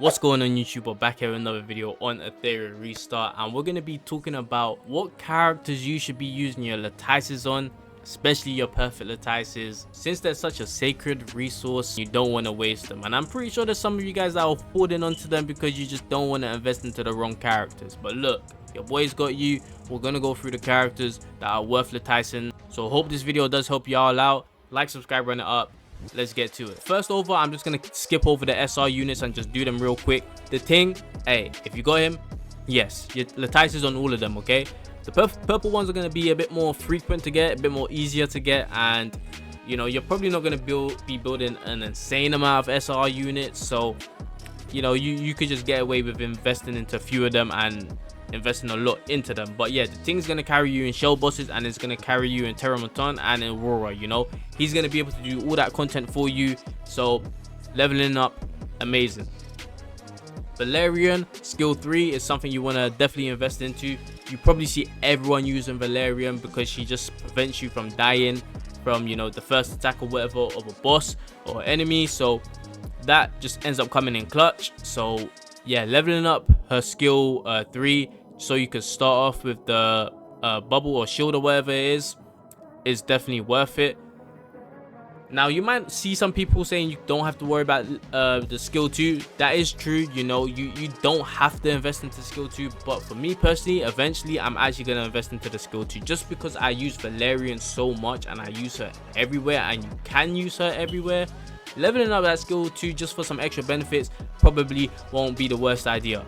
What's going on YouTube? We're back here with another video on Etheria Restart, and we're going to be talking about what characters you should be using your Lattices on, especially your perfect Lattices, since they're such a sacred resource. You don't want to waste them, and I'm pretty sure there's some of you guys that are holding onto them because you just don't want to invest into the wrong characters. But look, your boy's got you. We're going to go through the characters that are worth Latticing, so hope this video does help y'all out. Like, subscribe, run it up. Let's get to it. First over, I'm just gonna skip over the SR units and just do them real quick. The thing, hey, if you got him, yes, your Lattice is on all of them, okay? The purple ones are gonna be a bit more frequent to get, a bit more easier to get, and you know, you're probably not gonna be building an insane amount of SR units, so you know, you could just get away with investing into a few of them and investing a lot into them. But yeah, the thing's gonna carry you in shell bosses, and it's gonna carry you in Terramaton and in Aurora. You know, he's gonna be able to do all that content for you, so leveling up, amazing. Valerian skill 3 is something you want to definitely invest into. You probably see everyone using Valerian because she just prevents you from dying from, you know, the first attack or whatever of a boss or enemy, so that just ends up coming in clutch. So yeah, leveling up her skill 3 so you can start off with the bubble or shield or whatever it is definitely worth it. Now you might see some people saying you don't have to worry about the skill 2. That is true, you know, you don't have to invest into skill 2, but for me personally, eventually I'm actually going to invest into the skill 2 just because I use Valerian so much and I use her everywhere, and you can use her everywhere. Leveling up that skill 2 just for some extra benefits probably won't be the worst idea.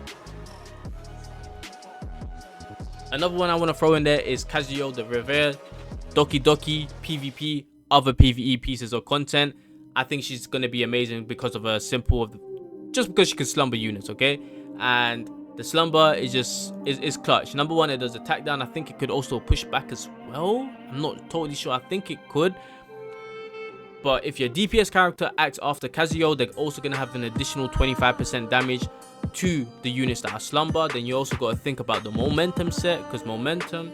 Another one I want to throw in there is Kazuyo the Revere, Doki Doki, PvP, other PvE pieces of content. I think she's going to be amazing because of her just because she can slumber units, okay? And the slumber is clutch. Number one, it does attack down. I think it could also push back as well. I'm not totally sure. I think it could. But if your DPS character acts after Kazuyo, they're also going to have an additional 25% damage to the units that are slumber. Then you also got to think about the momentum set, because momentum.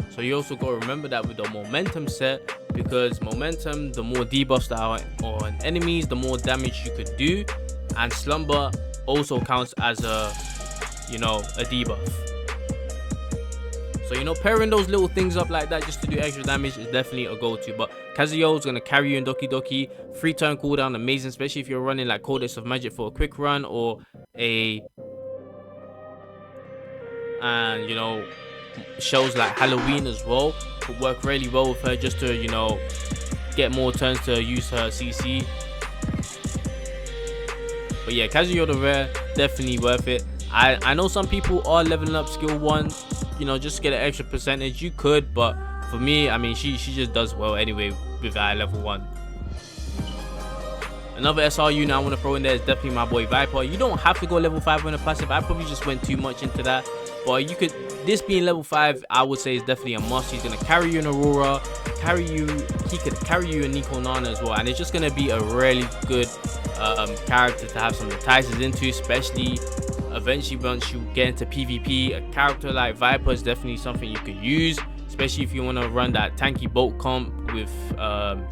So you also got to remember that with the momentum set, because momentum, the more debuffs that are on enemies, the more damage you could do. And slumber also counts as a, you know, a debuff. So, you know, pairing those little things up like that just to do extra damage is definitely a go-to. But Kazuyo is going to carry you in Doki Doki. 3 turn cooldown, amazing, especially if you're running like Codex of Magic for a quick run, or and you know, shows like Halloween as well could work really well with her just to, you know, get more turns to use her CC. But yeah, Kazuyo the Rare, definitely worth it. I know some people are leveling up skill 1, you know, just to get an extra percentage. You could, but for me, I mean, she just does well anyway with that level 1. Another SR unit I want to throw in there is definitely my boy Viper. You don't have to go level 5 on a passive. I probably just went too much into that, but you could. This being level 5, I would say is definitely a must. He's gonna carry you in Aurora, he could carry you in Nico Nana as well, and it's just gonna be a really good character to have some Lattices into, especially eventually once you get into PvP. A character like Viper is definitely something you could use, especially if you want to run that tanky bolt comp with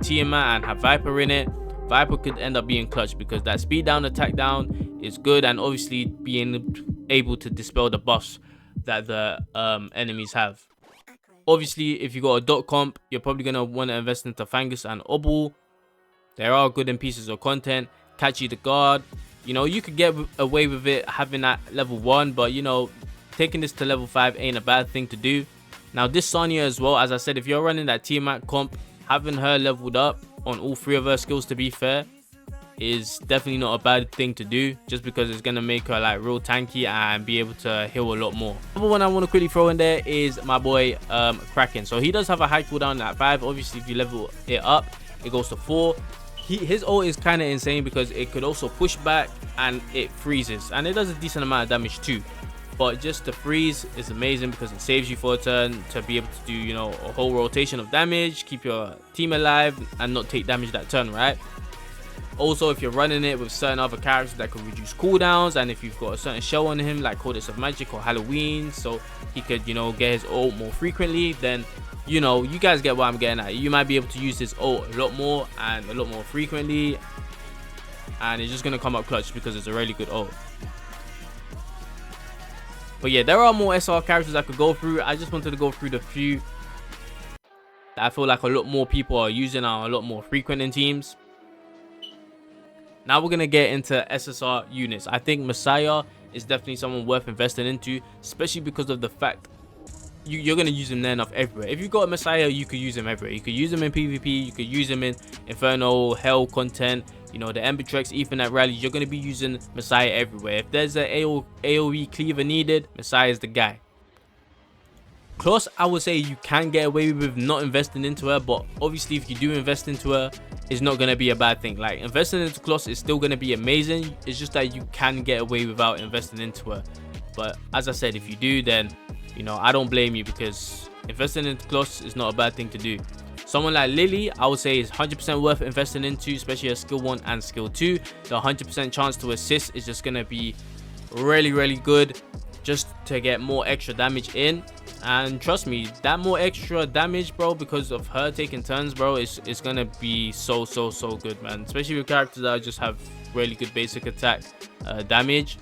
Tiamat and have Viper in it. Viper could end up being clutch because that speed down, attack down is good, and obviously being able to dispel the buffs that the enemies have. Obviously, if you got a dot comp, you're probably going to want to invest into Fangus and Obul. There are good in pieces of content. Catchy the Guard. You know, you could get away with it having that level 1, but you know, taking this to level 5 ain't a bad thing to do. Now this Sonya as well, as I said, if you're running that Tiamat comp, having her leveled up on all 3 of her skills, to be fair, is definitely not a bad thing to do, just because it's going to make her like real tanky and be able to heal a lot more. Another one I want to quickly throw in there is my boy Kraken. So he does have a high cooldown at 5. Obviously if you level it up, it goes to 4. His ult is kind of insane because it could also push back and it freezes, and it does a decent amount of damage too. But just the freeze is amazing because it saves you for a turn to be able to do, you know, a whole rotation of damage, keep your team alive and not take damage that turn, right? Also, if you're running it with certain other characters that could reduce cooldowns, and if you've got a certain show on him like Codex of Magic or Halloween, so he could, you know, get his ult more frequently, then you know, you guys get what I'm getting at. You might be able to use this ult a lot more and a lot more frequently. and it's just gonna come up clutch because it's a really good ult. But yeah, there are more SR characters I could go through. I just wanted to go through the few that I feel like a lot more people are using, are a lot more frequent in teams. Now we're gonna get into SSR units. I think Messiah is definitely someone worth investing into, especially because of the fact you're gonna use him there enough everywhere. If you got a Messiah, you could use him everywhere. You could use him in PvP, you could use him in Inferno, Hell content, you know, the Embitrex, Ethernet rallies. You're gonna be using Messiah everywhere. If there's an AoE cleaver needed, Messiah is the guy. Kloss, I would say you can get away with not investing into her, but obviously if you do invest into her, it's not going to be a bad thing. Like, investing into Kloss is still going to be amazing. It's just that you can get away without investing into her. But as I said, if you do, then, you know, I don't blame you, because investing into Kloss is not a bad thing to do. Someone like Lily, I would say is 100% worth investing into, especially her skill 1 and skill 2. The 100% chance to assist is just going to be really, really good, just to get more extra damage in. And trust me, that more extra damage, bro, because of her taking turns, bro, it's gonna be so good, man. Especially with characters that just have really good basic attack damage.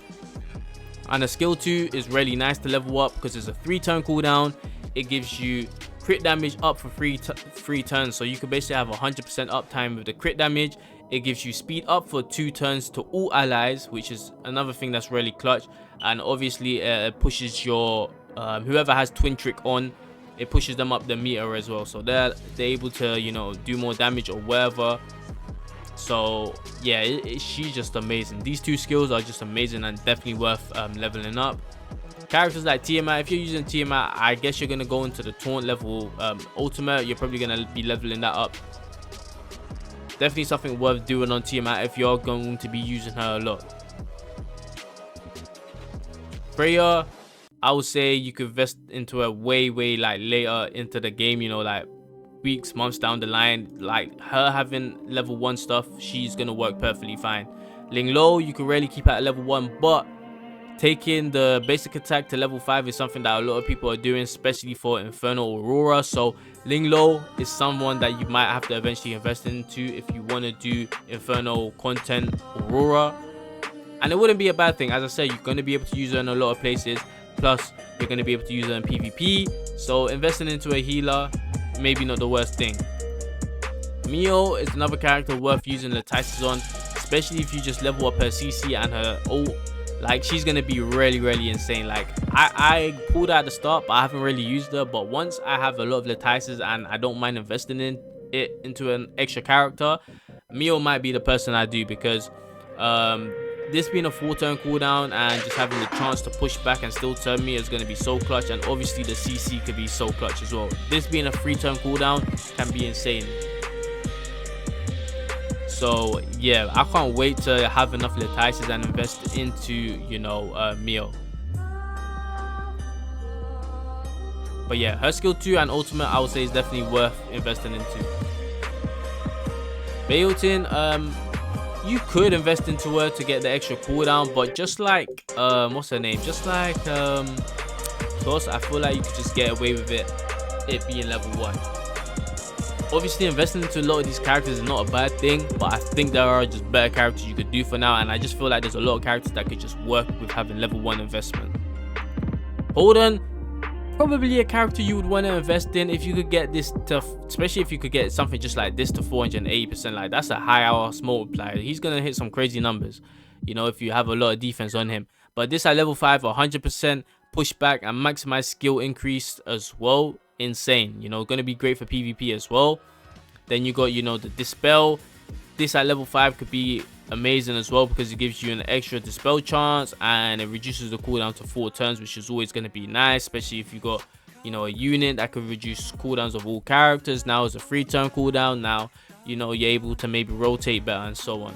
And the skill 2 is really nice to level up because it's a 3-turn cooldown. It gives you crit damage up for 3 turns, so you can basically have 100% uptime with the crit damage. It gives you speed up for 2 turns to all allies, which is another thing that's really clutch. And obviously it pushes your whoever has twin trick on, it pushes them up the meter as well, so they're able to, you know, do more damage or whatever. So yeah, she's just amazing. These 2 skills are just amazing and definitely worth leveling up. Characters like Tiamat, if you're using Tiamat, I guess you're gonna go into the taunt level ultimate. You're probably gonna be leveling that up. Definitely something worth doing on Tiamat if you're going to be using her a lot. Freya, I would say you could invest into her way like later into the game, you know, like weeks, months down the line. Like, her having level 1 stuff, she's gonna work perfectly fine. Ling Lo, you can really keep at level 1, but taking the basic attack to level 5 is something that a lot of people are doing, especially for Inferno Aurora. So Ling Lo is someone that you might have to eventually invest into if you want to do Inferno content Aurora. And it wouldn't be a bad thing. As I said, you're going to be able to use her in a lot of places. Plus, you're going to be able to use her in PvP. So investing into a healer, maybe not the worst thing. Mio is another character worth using Lattice on, especially if you just level up her CC and her ult. Like, she's going to be really insane. Like, I pulled her at the start, but I haven't really used her. But once I have a lot of Lattices and I don't mind investing in it into an extra character, Mio might be the person I do, because this being a 4-turn cooldown and just having the chance to push back and still turn me is going to be so clutch. And obviously the CC could be so clutch as well. This being a 3-turn cooldown can be insane. So yeah, I can't wait to have enough Lattices and invest into, you know, Mio. But yeah, her skill 2 and ultimate, I would say, is definitely worth investing into. Beotin, you could invest into her to get the extra cooldown, but just like what's her name, just like Kloss, I feel like you could just get away with it being level 1. Obviously investing into a lot of these characters is not a bad thing, but I think there are just better characters you could do for now, and I just feel like there's a lot of characters that could just work with having level 1 investment. Holden, probably a character you would want to invest in if you could get this to, especially if you could get something just like this to 480%. Like, that's a high hours multiplier. He's gonna hit some crazy numbers, you know, if you have a lot of defense on him. But this at level 5, 100% pushback and maximize skill increase as well, insane. You know, gonna be great for PvP as well. Then you got, you know, the dispel. This at level 5 could be amazing as well, because it gives you an extra dispel chance and it reduces the cooldown to 4 turns, which is always going to be nice, especially if you got, you know, a unit that could reduce cooldowns of all characters. Now it's a 3-turn cooldown. Now, you know, you're able to maybe rotate better and so on.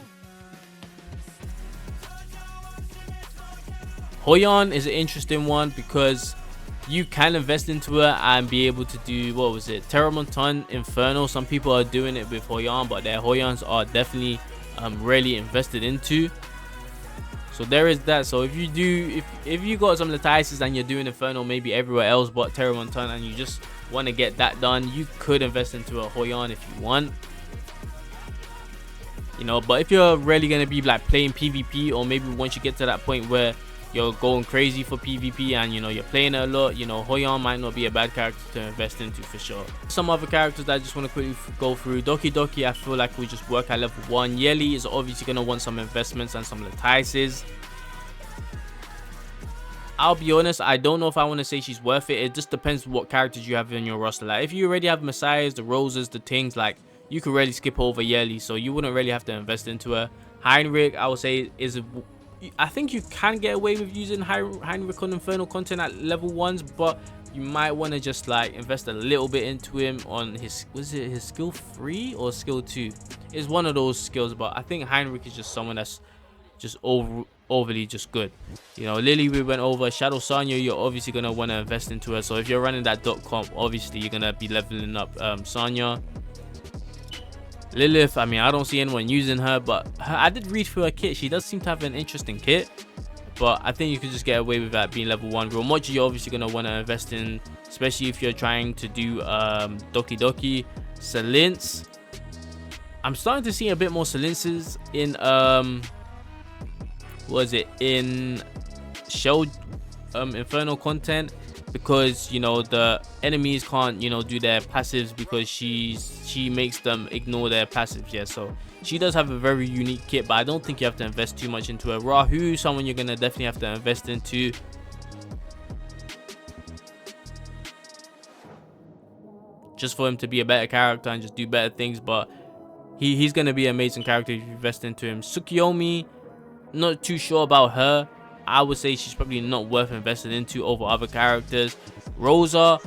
Hoyon is an interesting one because you can invest into her and be able to do, what was it, Terramonton Inferno. Some people are doing it with Hoyon, but their Hoyons are definitely really invested into. So there is that. So if you do, if you got some Lattices and you're doing Inferno maybe everywhere else but Terramonton, and you just want to get that done, you could invest into a Hoyon if you want. you know. But if you're really going to be like playing PvP, or maybe once you get to that point where you're going crazy for PvP and you know you're playing it a lot, you know, Hoyon might not be a bad character to invest into for sure. Some other characters that I just want to quickly go through. Doki Doki, I feel like we just work at level 1. Yeli is obviously going to want some investments and some Lattices. I'll be honest, I don't know if I want to say she's worth it. It just depends what characters you have in your roster. Like if you already have Messiahs, the Roses, the Tings, like you could really skip over Yeli, so you wouldn't really have to invest into her. Heinrich, I would say, I think you can get away with using Heinrich on Infernal content at level 1s, but you might want to just like invest a little bit into him on his, was it his skill 3 or skill 2? It's one of those skills, but I think Heinrich is just someone that's just overly just good. You know, Lily we went over. Shadow Sonya, you're obviously going to want to invest into her, so if you're running that .comp, obviously you're going to be leveling up Sonya. Lilith, I mean, I don't see anyone using her, but I did read through her kit. She does seem to have an interesting kit, but I think you could just get away with that being level 1. Romoji, you're obviously going to want to invest in, especially if you're trying to do Doki Doki. Salince, I'm starting to see a bit more Salinces in in Shell Infernal content, because you know the enemies can't, you know, do their passives because she makes them ignore their passives. Yeah, so she does have a very unique kit, but I don't think you have to invest too much into her. Rahu, someone you're gonna definitely have to invest into. Just for him to be a better character and just do better things, but he's gonna be an amazing character if you invest into him. Tsukiyomi, not too sure about her. I would say she's probably not worth investing into over other characters. Rosa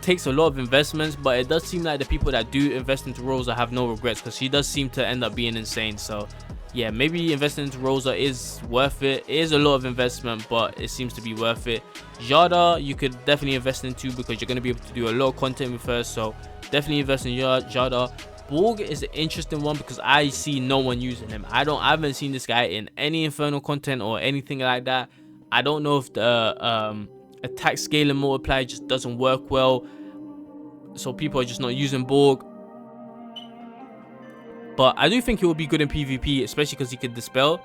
takes a lot of investments, but it does seem like the people that do invest into Rosa have no regrets, because she does seem to end up being insane. So yeah, maybe investing into Rosa is worth it. It is a lot of investment, but it seems to be worth it. Jada, you could definitely invest into, because you're going to be able to do a lot of content with her, so definitely invest in Jada. Borg is an interesting one because I see no one using him. I haven't seen this guy in any Infernal content or anything like that. I don't know if the attack scale and multiply just doesn't work well, so people are just not using Borg. But I do think he will be good in PvP, especially because he could dispel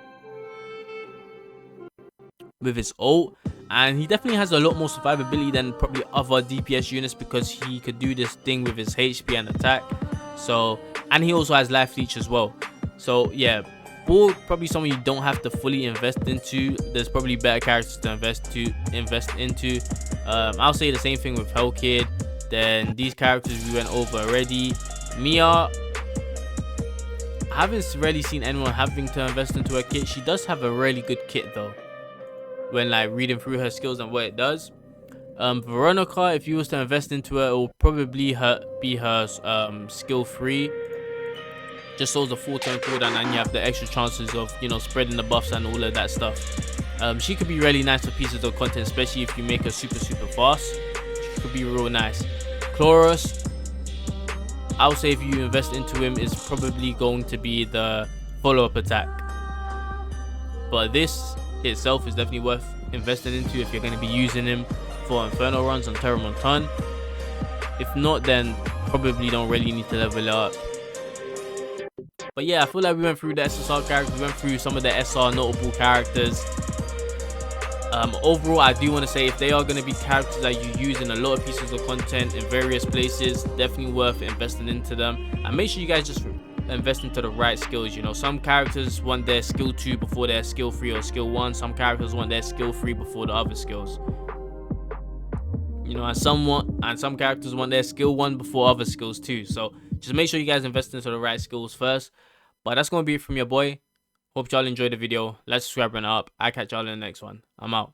with his ult, and he definitely has a lot more survivability than probably other DPS units, because he could do this thing with his HP and attack. So, and he also has life leech as well. So yeah, Borg probably someone you don't have to fully invest into. There's probably better characters to invest into. I'll say the same thing with Hellkid. Then these characters we went over already. Mia, I haven't really seen anyone having to invest into her kit. She does have a really good kit though, when like reading through her skills and what it does. Veronica, if you was to invest into her, it will probably be her skill 3. Just so the full turn cooldown, and you have the extra chances of, you know, spreading the buffs and all of that stuff. She could be really nice for pieces of content, especially if you make her super fast. She could be real nice. Chloros, I would say if you invest into him, is probably going to be the follow-up attack. But this itself is definitely worth investing into if you're going to be using him for Infernal runs on Terramonton. If not, then probably don't really need to level up. But yeah, I feel like we went through the SSR characters, we went through some of the SR notable characters. Overall, I do want to say, if they are going to be characters that you use in a lot of pieces of content in various places, definitely worth investing into them. And make sure you guys just invest into the right skills. You know, some characters want their skill 2 before their skill 3 or skill 1. Some characters want their skill 3 before the other skills. You know, and some characters want their skill 1 before other skills too. So just make sure you guys invest into the right skills first. But that's going to be it from your boy. Hope y'all enjoyed the video. Let's subscribe and up. I'll catch y'all in the next one. I'm out.